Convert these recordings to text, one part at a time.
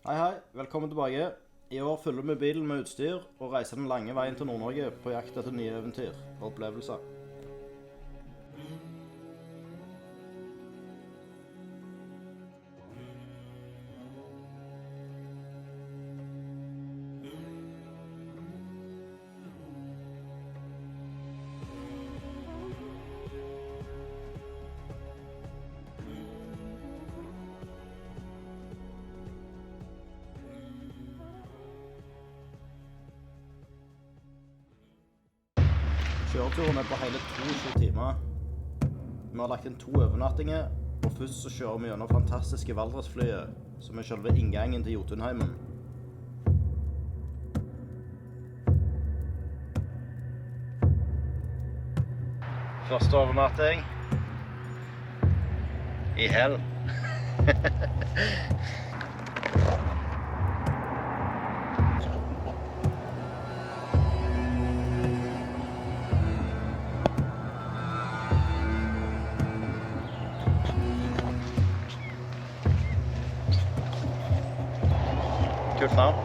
Hei hei, velkommen tilbake. I år fyller vi bilen med utstyr og reiser den lange veien til Nord-Norge på jakt etter nye eventyr og opplevelser. Kjøreturen er på hele 22 timer. Vi har lagt inn 2 overnattinger, og først så kjører vi gjennom fantastiske Valdresflyet, som er selve inngangen til Jotunheimen. Første overnatting i Hell. Kult navn.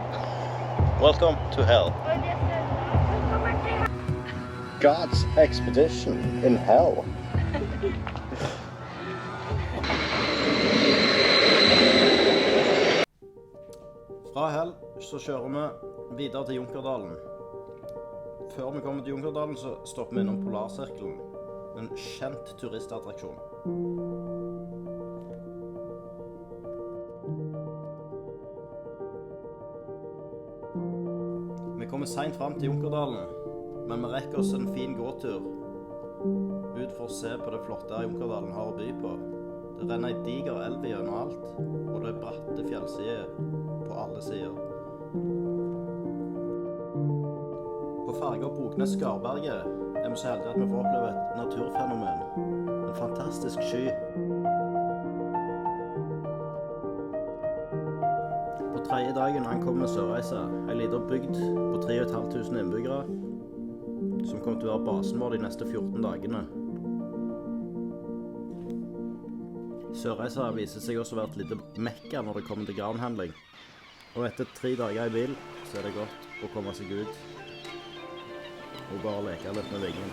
Welcome to Hell. God's expedition in Hell. Fra Hell så kjører vi videre til Junkerdalen. Før vi kommer til Junkerdalen så stopper vi innom Polarsirkelen, en kjent turistattraksjon. Vi kommer sent frem til Junkerdalen, men vi rekker oss en fin gåtur ut for å se på det flotte Junkerdalen har å by på. Det renner en diger elv gjennom alt, og det er bratte fjellsider på alle sider. På ferga Boknes-Skarberget er vi så heldige at vi får oppleve et naturfenomen, en fantastisk sky. På tredje dagen ankommer Sørreisa, en liten bygd på 3500 innbyggere, som kommer til å være basen vår de neste 14 dagene. Sørreisa viser seg også å være et lite mekka når det kommer til granhandling. Og etter 3 dager i bil, så er det godt å komme seg ut og bare leke litt med vingen.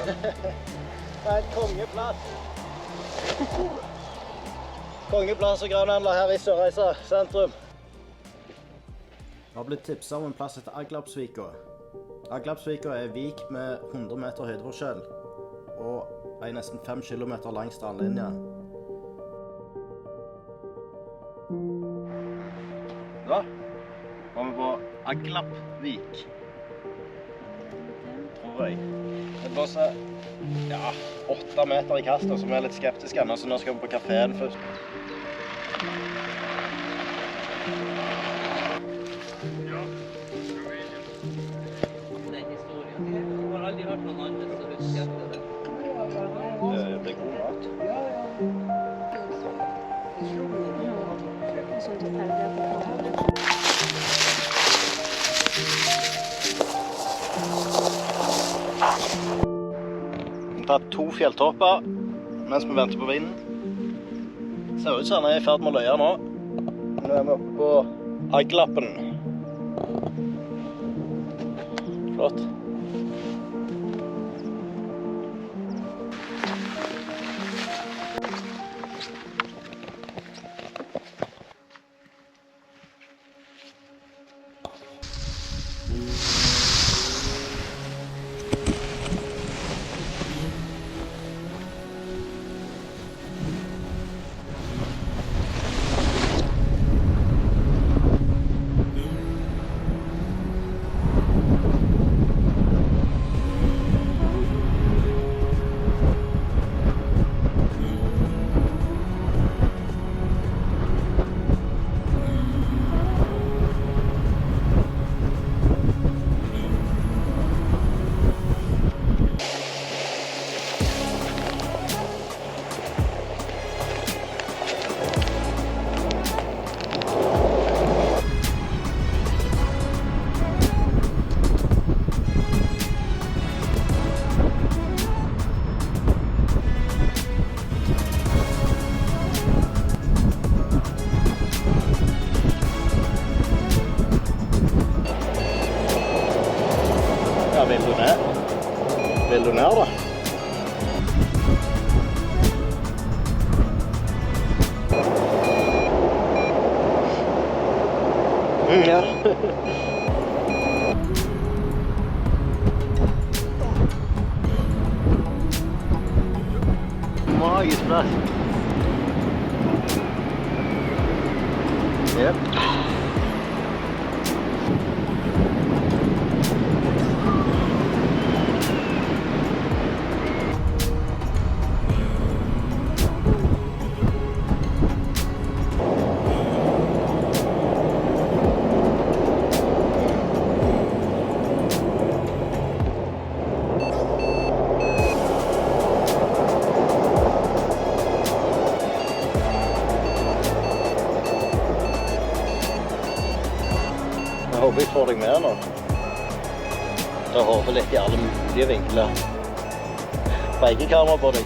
Det er en kongeplass. Kongeplass og granhandler her i Sørreisa sentrum. Vi har blitt tipset om en plass etter Aglapsvika. Aglapsvika er en vik med 100 meter høydeforskjell og en nesten 5 kilometer lang strandlinje. Da var vi på Aglapvik, tror jeg. Det blåser 8 meter i kastet, så vi er litt skeptiske ennå, så nå skal vi på kaféen først. Ja, den historien. Jeg har aldri hørt noen andre som husker det. Det blir god mat. Vi har tatt 2 fjelltopper mens vi venter på vinden. Ser ut som han er i ferd med å løye nå. Nå er vi oppe på Aglappen. Flott. Ja, vil du ned? Vil du ned da? Ja. Magisk plass. Yep. Jeg håper jeg får deg med nå. Da håper litt i alle mulige vinkler. Begge kamera på deg.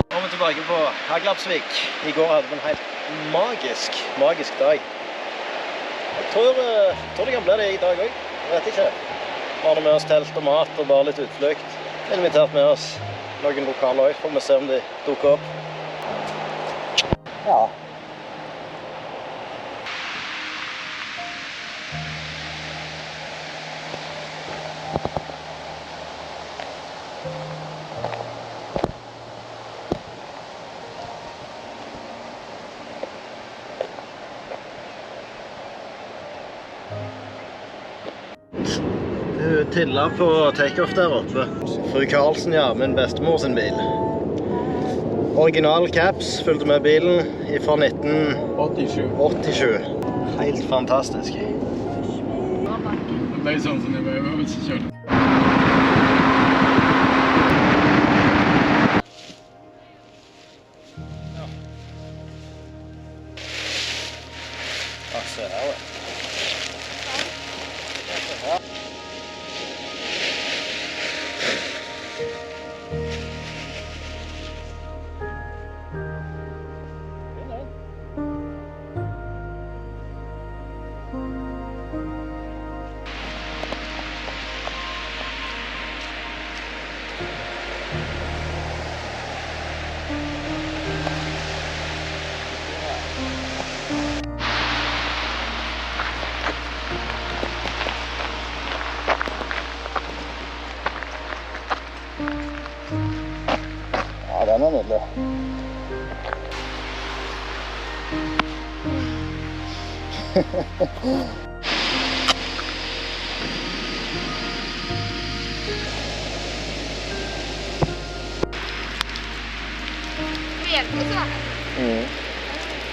Nå er vi tilbake på Haglapsvik. I går hadde vi en helt magisk dag. Jeg tror det kan bli det i dag også. Jeg vet ikke. Vi har med oss telt og mat og bare litt utflukt. Vi har invitert med oss noen lokaler også, får vi se om de dukker opp. Ja. Tilla på takeoff der oppe. Fru Karlsen, ja, min bestemor sin bil. Original caps fulgte med bilen fra 1987. Helt fantastisk. Det er sånn som jeg var øvelseskjørt. Ja, se her da. den er nydelig.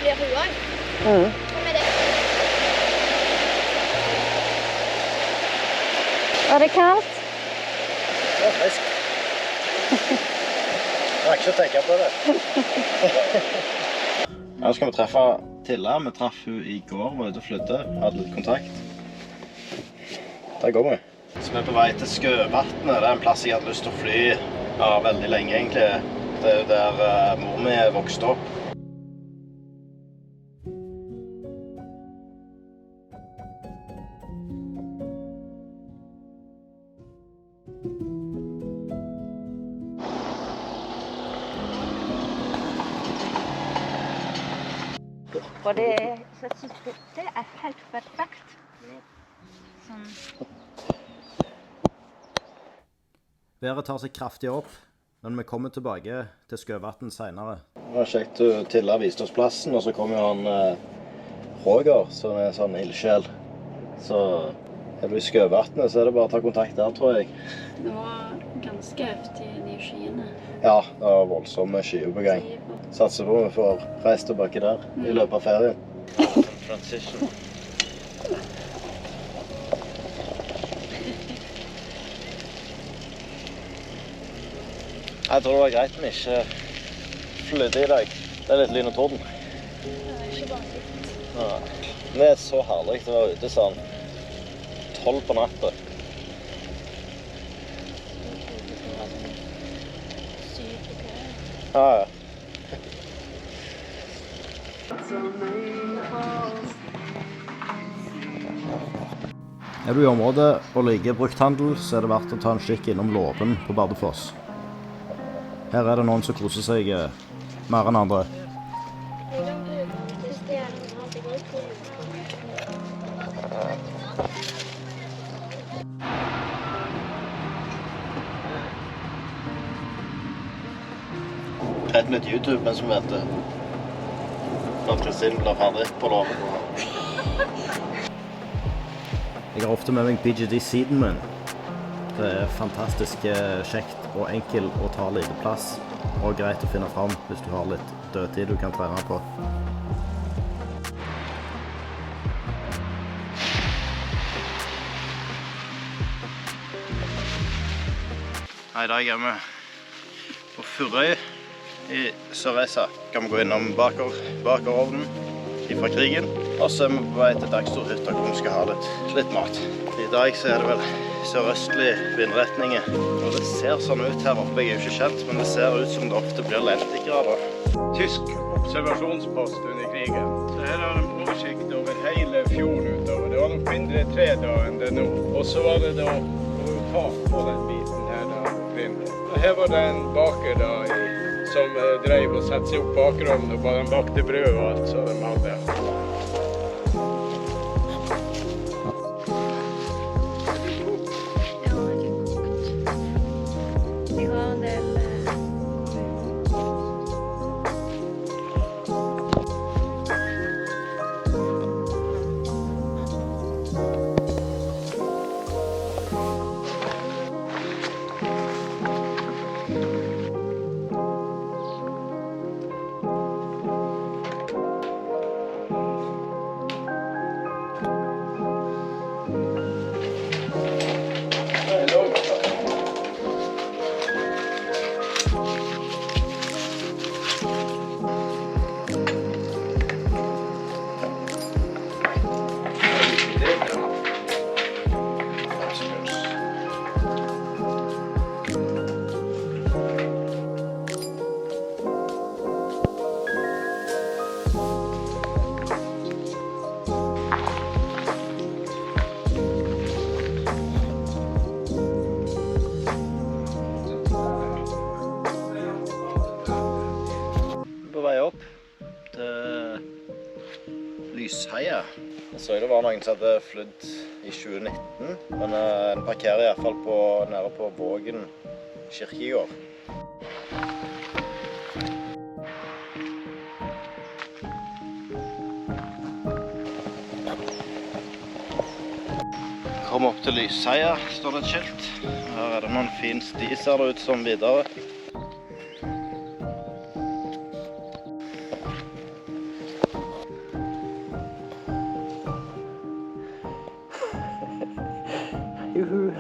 Blir huer. Hva med det? Var det kaldt? Det var frisk. Jeg har ikke å tenke på det. Nå skal vi treffe Tilla. Vi traff hun i går, var ute og flydde, hadde litt kontakt. Der går vi. Så vi er på vei til Skøvatnet. Det er en plass jeg hadde lyst til å fly veldig lenge egentlig. Det er jo der mor mi vokste opp. Og det, så jeg synes det er helt perfekt. Sånn. Været tar seg kraftig opp, men vi kommer tilbake til Skøvatn senere. Det var kjekt at Tilla viste oss plassen, og så kom jo han Roger, som er en sånn ildsjel. Så er du i Skøvatnet, så er det bare å ta kontakt der, tror jeg. Det var ganske heftig, de skyene. Ja, det var voldsomme skyer på gang. Satser på at vi får reist tilbake der i løpet av ferien. Transition. Jeg tror det var greit vi ikke flydde i dag. Det er litt lyn og torden. Det er ikke bare litt. Ja. Det er så herlig å være ute sånn 12 på natta. Ja, ja. Er du i området og liker brukthandel, så er det verdt å ta en kikk innom Låven på Bardufoss. Her er det noen som koser seg mer enn andre. Rett med YouTube mens vi venter. Når Kristin blir ferdig på Låven. Jeg har ofte med meg BGD Seeden min. Det er fantastisk kjekt og enkel å ta lite plass, og greit å finne fram hvis du har litt dødtid du kan trene på. I dag er vi på Furøy i Sørreisa. Kan vi gå innom bakerovnen fra krigen. Og så er vi på vei til Dagstorhytta hvor vi skal ha litt mat. I dag så er det vel sørøstlig vindretninger. Og det ser sånn ut her oppe, jeg er jo ikke kjent, men det ser ut som det ofte blir lentigrader. Tysk observasjonspost under krigen. Så her har en oversikt over hele fjorden utover. Det var nok mindre tre da enn det nå. Og så var det da tak på den biten her da. Og her var det en baker da som drev og sette seg opp bakerovnen og bare bakte brød og alt så de hadde. Lysheia. Jeg så det var noen som hadde flydd i 2019, men en parkerer i hvert fall nede på Vågen kirkegård. Kom opp til Lysheia, står det et skilt. Her er det noen fin sti, ser det ut som videre. Juhu.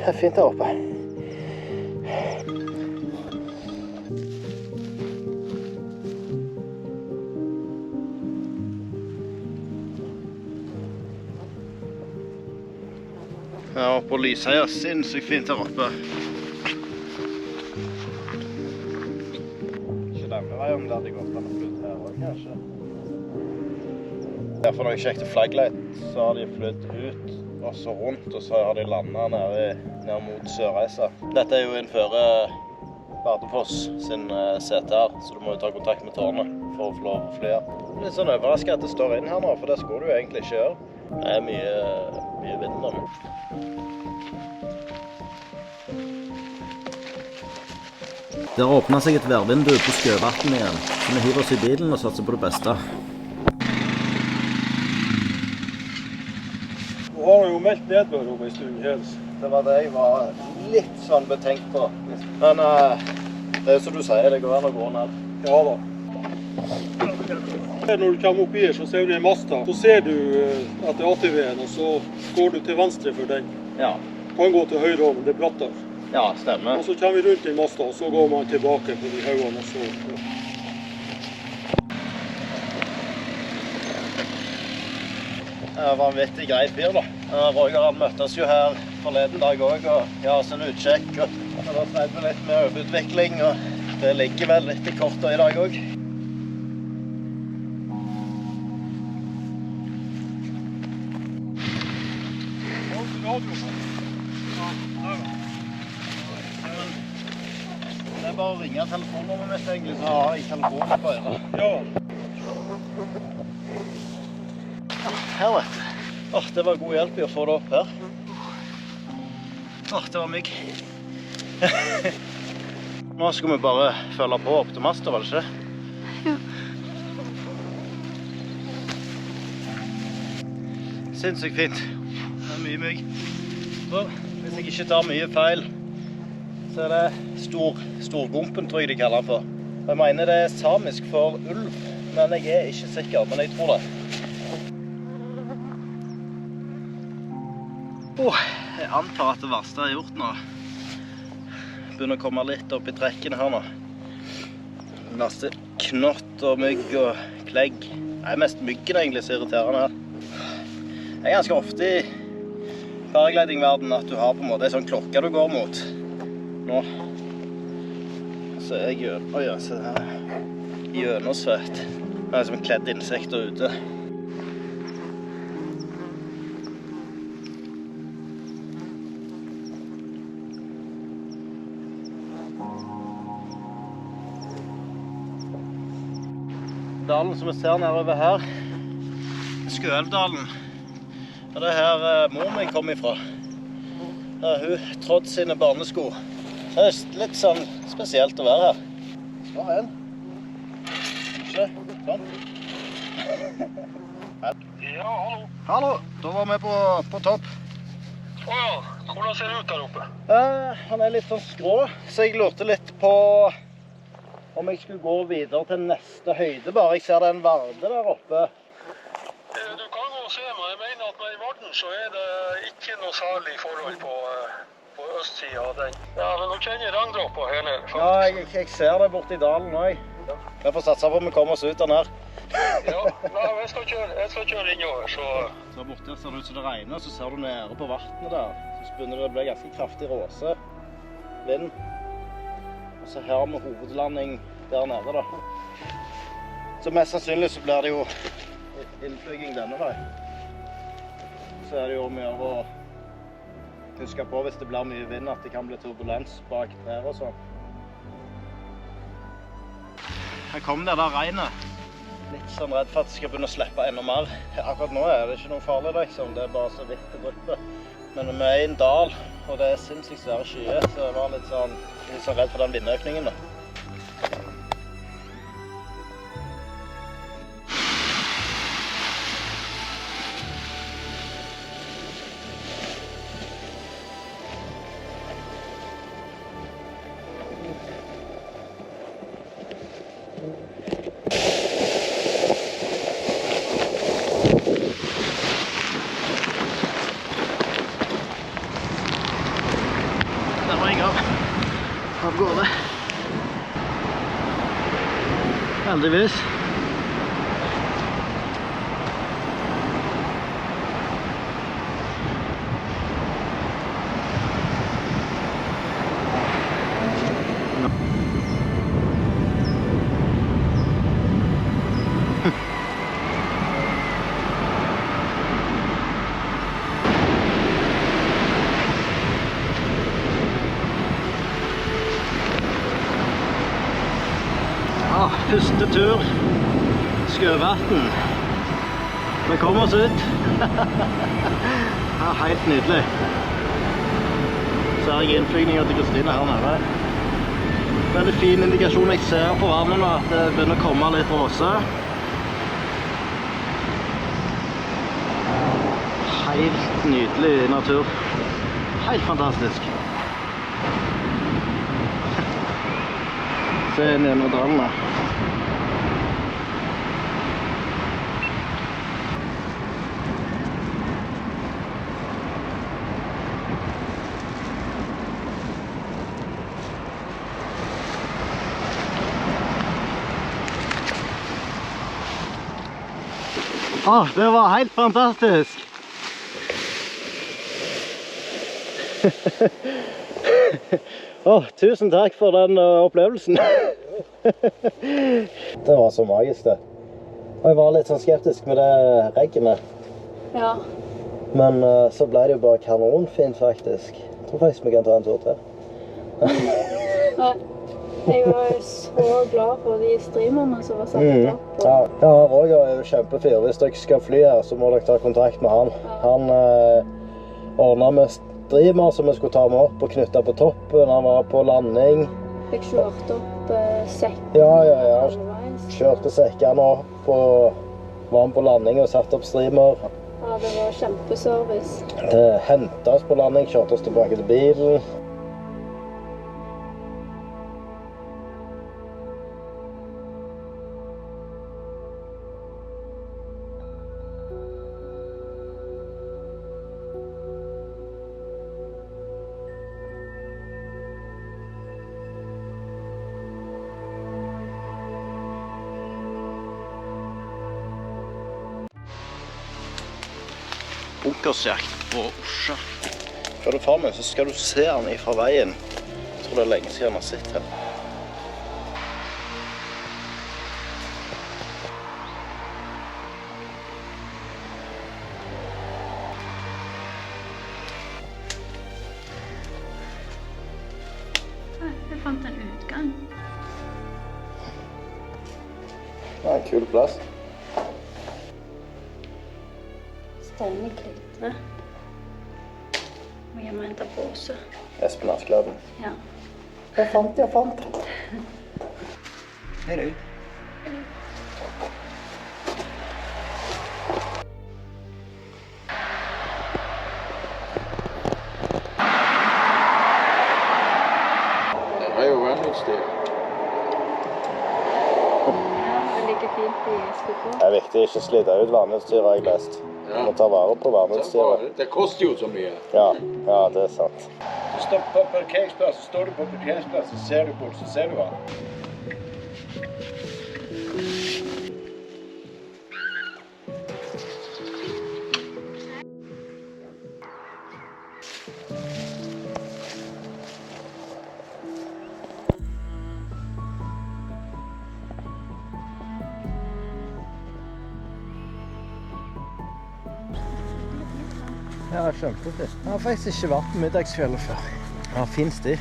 Det er fint der oppe. Ja, på Lysheia, sinnssykt fint der oppe. Ikke denne veien der de gått an å flytte her også, kanskje. Derfor når jeg sjekket flagglet, så har de flyttet ut og så rundt, og så har de landet ned mot Sørreisa. Dette er jo innenfor Bardufoss sin sete her, så du må jo ta kontakt med tårnet for å få lov å fly her. Litt sånn overrasket at det står inn her nå, for det skulle du jo egentlig ikke gjøre. Det er mye vind nå. Det har åpnet seg et værvindu på Skøvatn igjen, så vi hiver oss i bilen og satser på det beste. Nå har du jo meldt nedbør om en stund, Hels. Det var det jeg var litt sånn betenkt på. Men det er jo som du sier, det går an å gå ned. Ja da. Når du kommer opp her, så ser du en masta. Så ser du at det er ATV-en, og så går du til venstre for den. Ja. Kan gå til høyre over, det er brattere. Ja, stemmer. Og så kommer vi rundt den masta, og så går man tilbake på de haugene, og så... Det var en vanvittig grei fyr da. Roger han møttes jo her forleden dag også, og ja, sånn utsjekk, og det var snedd med litt med overutvikling, og det ligger vel litt i kortet i dag også. Det er bare å ringe telefonnummeret mitt egentlig, så har jeg telefonen på øret. Ja. Her vet du. Det var god hjelp i å få det opp her. Det var mygg. Nå skal vi bare følge på opp til masta, var det ikke det? Ja. Sinnssykt fint. Det er mye mygg. Så, hvis jeg ikke tar mye feil, så er det storgumpen, tror jeg de kaller den for. Jeg mener det er samisk for ulv, men jeg er ikke sikker, men jeg tror det. Jeg antar at det verste jeg har gjort nå. Begynner å komme litt opp i trekkene her nå. Det verste knott og mygg og klegg. Det er mest myggen egentlig som irriterer meg her. Det er ganske ofte i paraglidingverden at du har på en måte en sånn klokke du går mot. Nå. Så er jeg gjennomsvett. Det er som kledd insekter ute. Dalen som vi ser nedover her, Skøelvdalen. Og det er her mor min kom ifra. Her har hun trådt sine barnesko. Det er litt sånn spesielt å være her. Skal ha en. Ikke? Sånn. Ja, hallo. Hallo, da var vi på topp. Åja, hvordan ser det ut der oppe? Han er litt sånn skrå, så jeg lurte litt på om jeg skulle gå videre til neste høyde bare. Jeg ser det en varde der oppe. Du kan gå og se, men jeg mener at med i Varden så er det ikke noe særlig forhold på østsiden av den. Ja, men nå kjenner jeg regndråper her nede, faktisk. Ja, jeg ser det borte i dalen også. Vi får satse på at vi kommer oss ut den her. Ja, nei, jeg skal kjøre innover, så... Så borte ser det ut som det regner, så ser du nede på vattnet der. Så begynner det å bli ganske kraftig råse. Vind. Og så her med hovedlanding der nede da. Så mest sannsynlig så blir det jo innflyging denne vei. Så er det jo mye å huske på hvis det blir mye vind at det kan bli turbulens bak trær og sånn. Her kom det der regnet. Litt sånn redd for at det skal begynne å slippe enda mer. Akkurat nå er det ikke noe farlig da, liksom. Det er bare så vidt det drypper. Men vi er i en dal, og det er sinnssykt svære skyer, så jeg var litt sånn redd for den vindøkningen da. Av gårde. Heldigvis. Første tur, Skøvatn. Vi kommer oss ut. Ja, helt nydelig. Så har jeg innflygninger til Kristine her nede. Veldig fin indikasjon. Jeg ser på varmen at det begynner å komme litt råse. Helt nydelig natur. Helt fantastisk. Se inn gjennom dalene. Det var helt fantastisk! Tusen takk for den opplevelsen. Det var så magisk det. Og jeg var litt sånn skeptisk med det regnet. Ja. Men så ble det jo bare kanonfint faktisk. Jeg tror faktisk vi kan ta en tur til. Jeg var jo så glad for de streamerne som var satt opp. Ja, Roger er jo kjempefyr. Hvis dere skal fly her, så må dere ta kontakt med han. Han ordnet med streamer som vi skulle ta med opp og knytte på toppen. Han var på landing. Fikk kjørt opp sekken. Ja. Kjørte sekkene opp og var med på landing og satt opp streamer. Ja, det var kjempeservice. Det hentet oss på landing, kjørte oss tilbake til bilen. Bunkersjakt på Osja. Før du får med, så skal du se den fra veien. Jeg tror det er lenge siden han har sett her. Jeg fant en utgang. Det er en kul plass. Steine klitre. Må hjemme og hente pose. Espen Askløven. Ja. Jeg fant. Hei du. Det er jo verneutstyr. Ja, det ligger fint i skuffa. Det er viktig å ikke slite ut verneutstyret, har jeg lest. Du må ta vare på verneutstyret. Det koster jo så mye. Ja, det er sant. Du står på parkeringsplass, så står du på parkeringsplass, så ser du bort, så ser du han. Ja, kjempefint. Jeg har faktisk ikke vært på middagskvelden før. Ja, fin sti. Jeg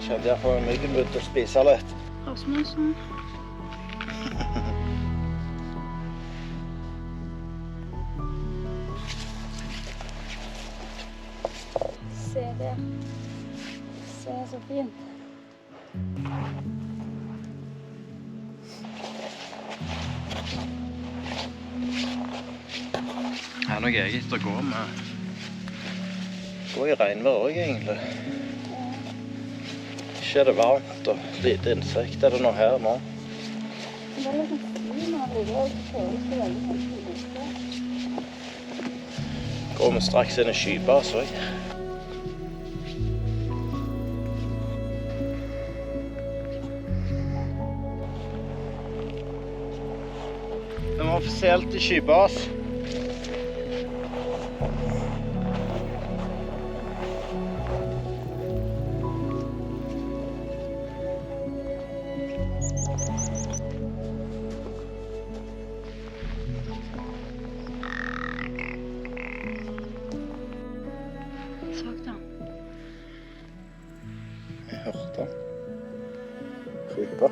kjente jeg får en myggenbudd til å spise litt. Rasmussen. så fint. Det er noe eget å gå med. Gå i regnvær også, egentlig. Ikke er det varmt og lite insekt. Er det noe her nå? Det er litt fin og det føles det veldig fint. Går vi straks inn i skybas også. Vi må offisielt i skybas. Jeg hørte han. Krype.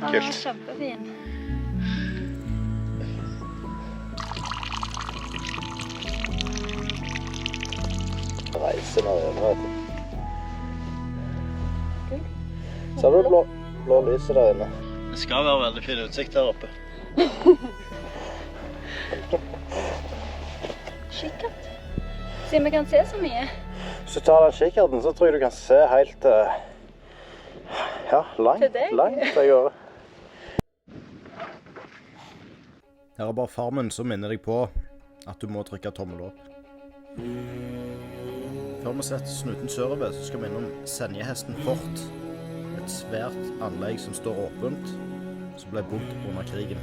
Den var kjempefin. Reiser når jeg vet. Ser du blå lyset der inne? Det skal være veldig fin utsikt her oppe. Kikkert. Siden vi kan se så mye. Hvis du tar den kikkerten, så tror jeg du kan se helt langt av gårde. Her er bare farmen som minner deg på at du må trykke tommel opp. Før vi setter snuten sørover, så skal vi innom Senjehesten Fort. Et svært anlegg som står åpent, som ble bodd under krigen.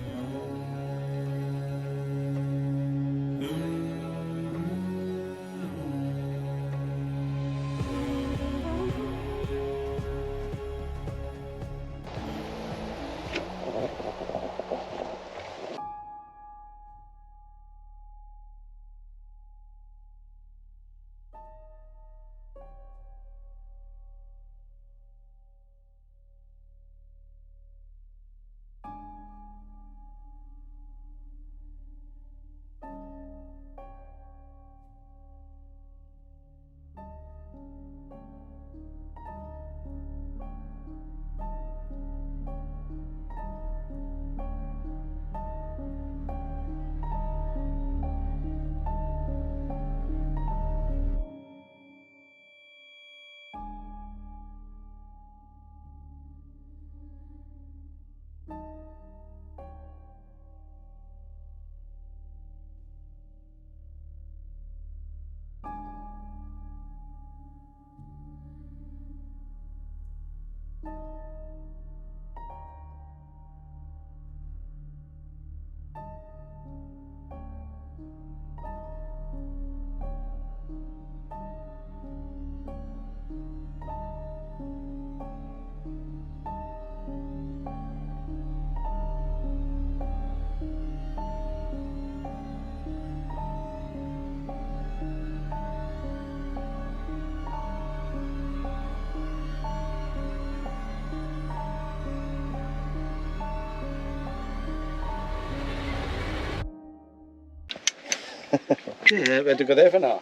Vet du hva det er for noe?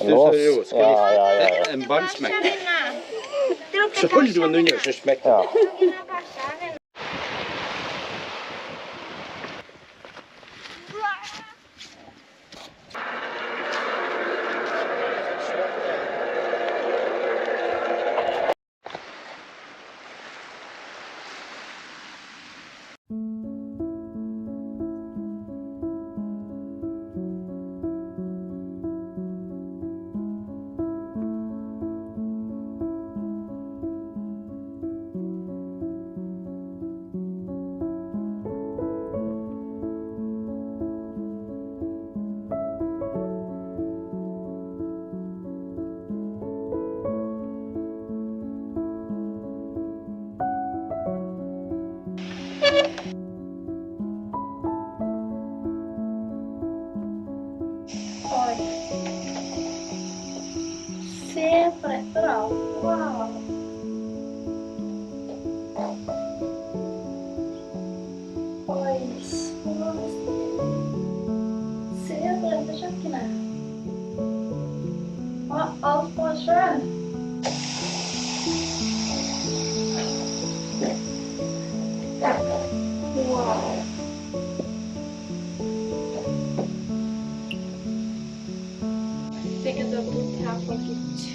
Lås? Ja. En bandsmekk. Så holder du den under, så smekker den. Se på dette da. Wow. Oi,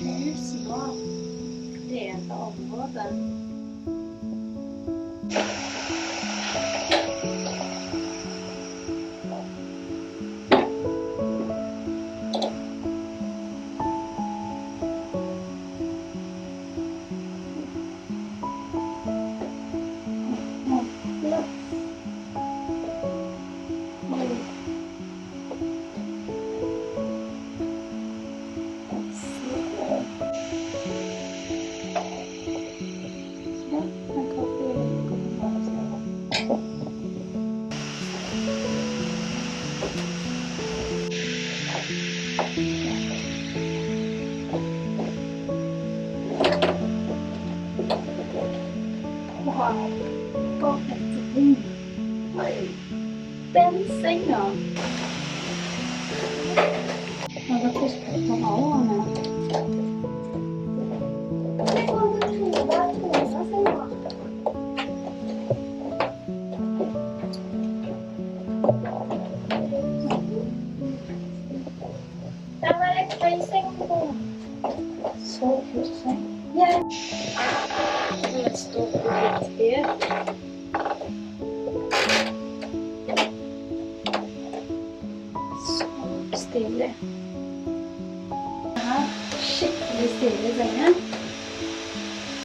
Huset var delt område. Wow, perfect. Den senga. Man kan tyst på öronen. Det var en toa senga. Där var det en säng på. Sovhussäng. Ja. Det står på det. Så stille. Her, skikkelig stille i sengen.